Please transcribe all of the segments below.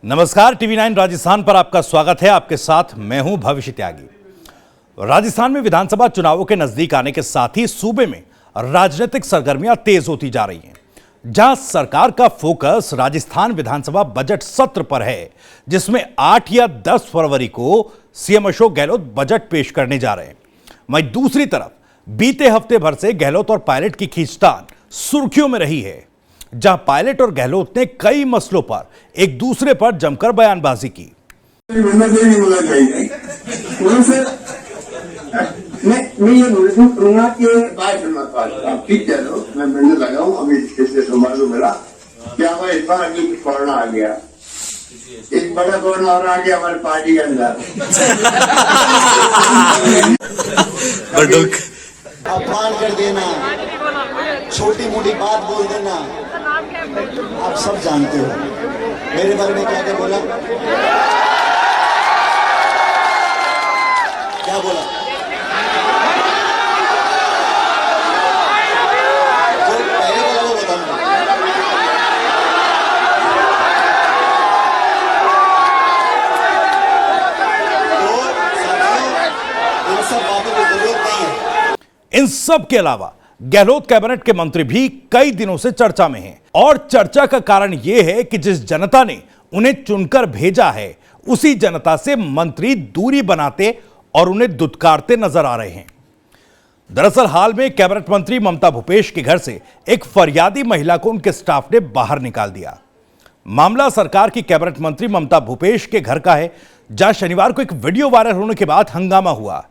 नमस्कार, टीवी 9 राजस्थान पर आपका स्वागत है। आपके साथ मैं हूं भविष्य त्यागी। राजस्थान में विधानसभा चुनावों के नजदीक आने के साथ ही सूबे में राजनीतिक सरगर्मियां तेज होती जा रही हैं। जहां सरकार का फोकस राजस्थान विधानसभा बजट सत्र पर है, जिसमें 8 या 10 फरवरी को सीएम अशोक गहलोत बजट पेश करने जा रहे हैं। वहीं दूसरी तरफ बीते हफ्ते भर से गहलोत और पायलट की खींचतान सुर्खियों में रही है, जहां पायलट और गहलोत ने कई मसलों पर एक दूसरे पर जमकर बयानबाजी की। मैं ये बोलूंगा कि आप ठीक कह रहे हो, मैं मिलने लगा हूँ अभी पिछले सोमवार को मिला कि हमारे इस बार अभी कोरोना आ गया, एक बड़ा कोरोना और आ गया हमारी पार्टी के अंदर। अपमान कर देना, छोटी मोटी बात बोल देना, आप सब जानते हो मेरे बारे में क्या क्या बोला, क्या बोला। जो पहले बोला वो बताऊंगा। तो साथियों, इन सब बातों की जरूरत नहीं है। इन सब के अलावा गहलोत कैबिनेट के मंत्री भी कई दिनों से चर्चा में हैं और चर्चा का कारण यह है कि जिस जनता ने उन्हें चुनकर भेजा है, उसी जनता से मंत्री दूरी बनाते और उन्हें दुत्कारते नजर आ रहे हैं। दरअसल हाल में कैबिनेट मंत्री ममता भूपेश के घर से एक फरियादी महिला को उनके स्टाफ ने बाहर निकाल दिया। मामला सरकार की कैबिनेट मंत्री ममता भूपेश के घर का है, जहां शनिवार को एक वीडियो वायरल होने के बाद हंगामा हुआ।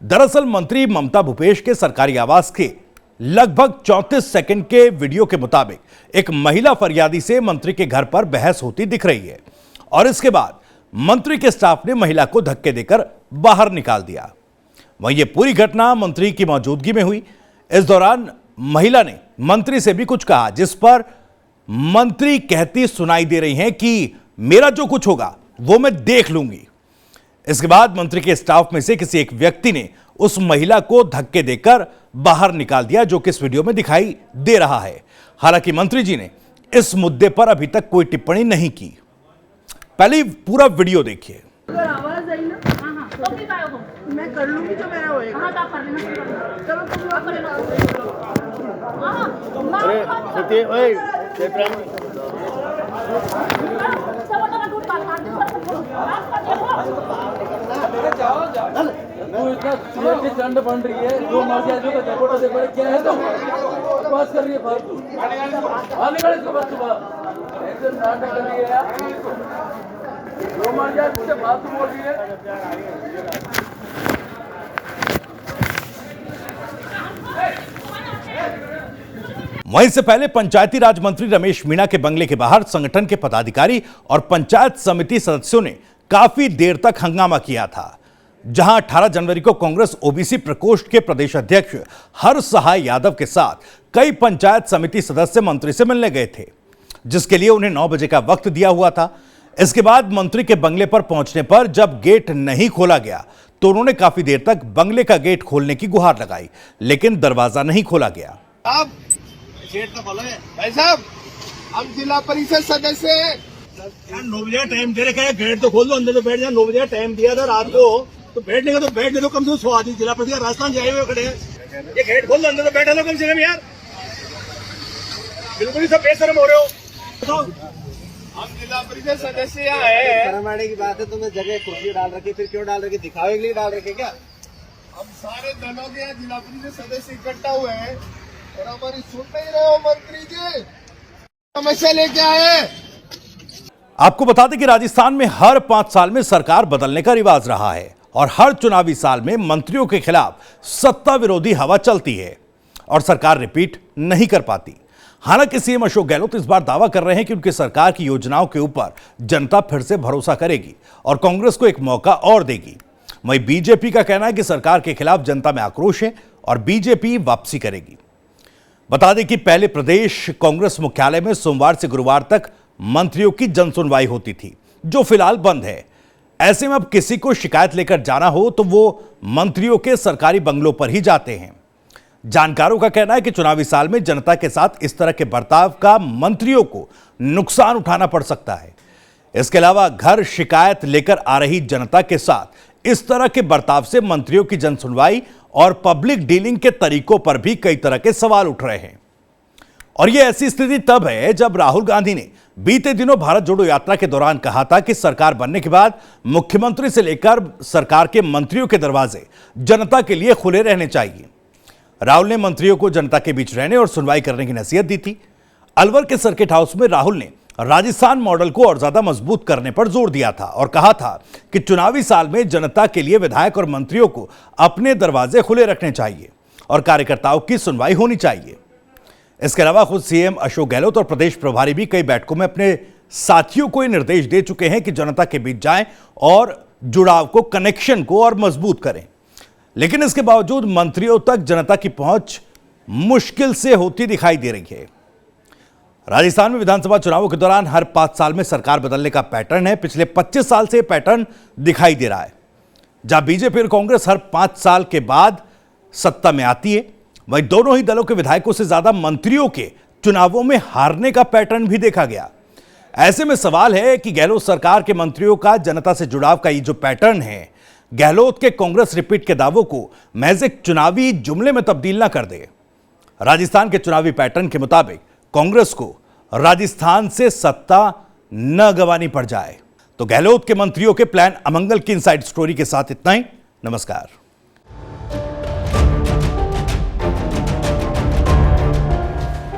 दरअसल मंत्री ममता भूपेश के सरकारी आवास के लगभग 34 सेकंड के वीडियो के मुताबिक एक महिला फरियादी से मंत्री के घर पर बहस होती दिख रही है और इसके बाद मंत्री के स्टाफ ने महिला को धक्के देकर बाहर निकाल दिया। वहीं यह पूरी घटना मंत्री की मौजूदगी में हुई। इस दौरान महिला ने मंत्री से भी कुछ कहा, जिस पर मंत्री कहती सुनाई दे रही हैं कि मेरा जो कुछ होगा वो मैं देख लूंगी। इसके बाद मंत्री के स्टाफ में से किसी एक व्यक्ति ने उस महिला को धक्के देकर बाहर निकाल दिया, जो कि इस वीडियो में दिखाई दे रहा है। हालांकि मंत्री जी ने इस मुद्दे पर अभी तक कोई टिप्पणी नहीं की। पहले पूरा वीडियो देखिए। आवाज आई ना, तो भी गायब हो, मैं कर लूंगी जो मेरा होएगा। हां, आप कर लेना, चलो तुम लोग कर लेना। अरे सोते ओए चेतराम सब तो दूर बात कर दे, आप कर देखो जाओ जाओ। वो इतना सीएम की चंड बन रही है, जो मर्जी आदमी का जबोटा दे पड़े क्या है, तो पास कर रही है फालतू आने वाले सुबह सुबह एकदम नाटक कर रही है यार। जो मर्जी आदमी से फालतू बोल रही है। वहीं से पहले पंचायती राज मंत्री रमेश मीणा के बंगले के बाहर संगठन के पदाधिकारी और पंचायत समिति सदस्यों ने काफी देर तक हंगामा किया था, जहां 18 जनवरी को कांग्रेस ओबीसी प्रकोष्ठ के प्रदेश अध्यक्ष हर सहाय यादव के साथ कई पंचायत समिति सदस्य मंत्री से मिलने गए थे, जिसके लिए उन्हें 9 बजे का वक्त दिया हुआ था। इसके बाद मंत्री के बंगले पर पहुंचने पर जब गेट नहीं खोला गया तो उन्होंने काफी देर तक बंगले का गेट खोलने की गुहार लगाई, लेकिन दरवाजा नहीं खोला गया। भाई साहब, हम जिला परिषद सदस्य हैं। 9 बजे टाइम दे रखा है, गेट तो खोल दो, अंदर तो बैठ जाए। 9 बजे टाइम दिया था रात को, तो बैठने का तो बैठने दो, कम से कम 100 आदमी जिला परिषद राजस्थान जाए हुए खड़े हैं। ये गेट खोल दो, अंदर तो बैठा लो कम से कम यार। बिल्कुल ही सब बेशरम हो रहे हो। तो हम जिला परिषद सदस्य यहाँ है। शर्म आने की बात है, तुमने जगह कुर्सी डाल रखी, फिर क्यों डाल रखी? दिखावे के लिए डाल रखे क्या? हम सारे दलों के यहाँ जिला परिषद सदस्य इकट्ठा हुए हैं और हमारी सुन नहीं रहे हो मंत्री जी, समस्या लेके आए। आपको बता दें कि राजस्थान में हर 5 साल में सरकार बदलने का रिवाज रहा है और हर चुनावी साल में मंत्रियों के खिलाफ सत्ता विरोधी हवा चलती है और सरकार रिपीट नहीं कर पाती। हालांकि सीएम अशोक गहलोत इस बार दावा कर रहे हैं कि उनकी सरकार की योजनाओं के ऊपर जनता फिर से भरोसा करेगी और कांग्रेस को एक मौका और देगी। वहीं बीजेपी का कहना है कि सरकार के खिलाफ जनता में आक्रोश है और बीजेपी वापसी करेगी। बता दें कि पहले प्रदेश कांग्रेस मुख्यालय में सोमवार से गुरुवार तक मंत्रियों की जनसुनवाई होती थी, जो फिलहाल बंद है। ऐसे में अब किसी को शिकायत लेकर जाना हो तो वो मंत्रियों के सरकारी बंगलों पर ही जाते हैं। जानकारों का कहना है कि चुनावी साल में जनता के साथ इस तरह के बर्ताव का मंत्रियों को नुकसान उठाना पड़ सकता है। इसके अलावा घर शिकायत लेकर आ रही जनता के साथ इस तरह के बर्ताव से मंत्रियों की जनसुनवाई और पब्लिक डीलिंग के तरीकों पर भी कई तरह के सवाल उठ रहे हैं। और यह ऐसी स्थिति तब है जब राहुल गांधी ने बीते दिनों भारत जोड़ो यात्रा के दौरान कहा था कि सरकार बनने के बाद मुख्यमंत्री से लेकर सरकार के मंत्रियों के दरवाजे जनता के लिए खुले रहने चाहिए। राहुल ने मंत्रियों को जनता के बीच रहने और सुनवाई करने की नसीहत दी थी। अलवर के सर्किट हाउस में राहुल ने राजस्थान मॉडल को और ज्यादा मजबूत करने पर जोर दिया था और कहा था कि चुनावी साल में जनता के लिए विधायक और मंत्रियों को अपने दरवाजे खुले रखने चाहिए और कार्यकर्ताओं की सुनवाई होनी चाहिए। इसके अलावा खुद सीएम अशोक गहलोत और प्रदेश प्रभारी भी कई बैठकों में अपने साथियों को ये निर्देश दे चुके हैं कि जनता के बीच जाएं और जुड़ाव को, कनेक्शन को और मजबूत करें। लेकिन इसके बावजूद मंत्रियों तक जनता की पहुंच मुश्किल से होती दिखाई दे रही है। राजस्थान में विधानसभा चुनावों के दौरान हर 5 साल में सरकार बदलने का पैटर्न है। पिछले 25 साल से पैटर्न दिखाई दे रहा है। जहां बीजेपी और कांग्रेस हर 5 साल के बाद सत्ता में आती है, वहीं दोनों ही दलों के विधायकों से ज्यादा मंत्रियों के चुनावों में हारने का पैटर्न भी देखा गया। ऐसे में सवाल है कि गहलोत सरकार के मंत्रियों का जनता से जुड़ाव का ये जो पैटर्न है, गहलोत के कांग्रेस रिपीट के दावों को महज एक चुनावी जुमले में तब्दील ना कर दे। राजस्थान के चुनावी पैटर्न के मुताबिक कांग्रेस को राजस्थान से सत्ता न गंवानी पड़ जाए। तो गहलोत के मंत्रियों के प्लान अमंगल की इनसाइड स्टोरी के साथ इतना ही। नमस्कार।